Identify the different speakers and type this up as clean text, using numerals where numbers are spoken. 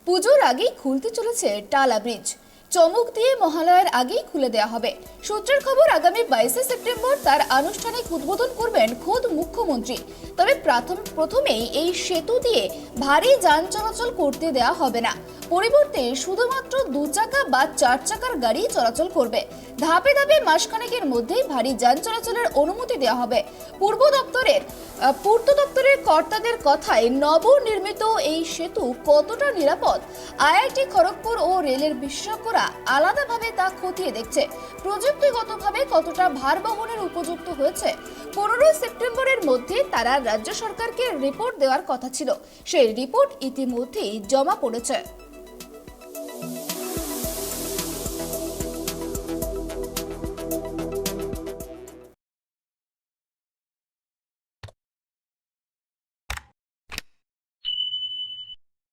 Speaker 1: পুজোর আগেই খুলতে চলেছে টালা ব্রিজ। চমক দিয়ে মহালয়ার আগেই খুলে দেওয়া হবে। সূত্রের খবর, আগামী 22শে সেপ্টেম্বর তার আনুষ্ঠানিক উদ্বোধন করবেন খোদ মুখ্যমন্ত্রী। তবে প্রথমেই এই সেতু দিয়ে ভারী যান চলাচল করতে দেওয়া হবে না। পরিবর্তে শুধুমাত্র 2 চাকা বা 4 চাকার গাড়ি চলাচল করবে। ধাপে ধাপে মাসখানেকের মধ্যেই ভারী যান চলাচলের অনুমতি দেওয়া হবে। পূর্ত দপ্তরের কর্তাদের কথায় নবনির্মিত এই সেতু কতটা নিরাপদ, আইআইটি খড়গপুর ও রেলের বিশেষজ্ঞরা আলাদাভাবে তা খতিয়ে দেখছে। প্রযুক্তিগতভাবে কতটা ভার বহনের উপযুক্ত হয়েছে, 15 সেপ্টেম্বরের মধ্যে তারা রাজ্য সরকারকে রিপোর্ট দেওয়ার কথা ছিল। সেই রিপোর্ট ইতিমধ্যেই জমা পড়েছে।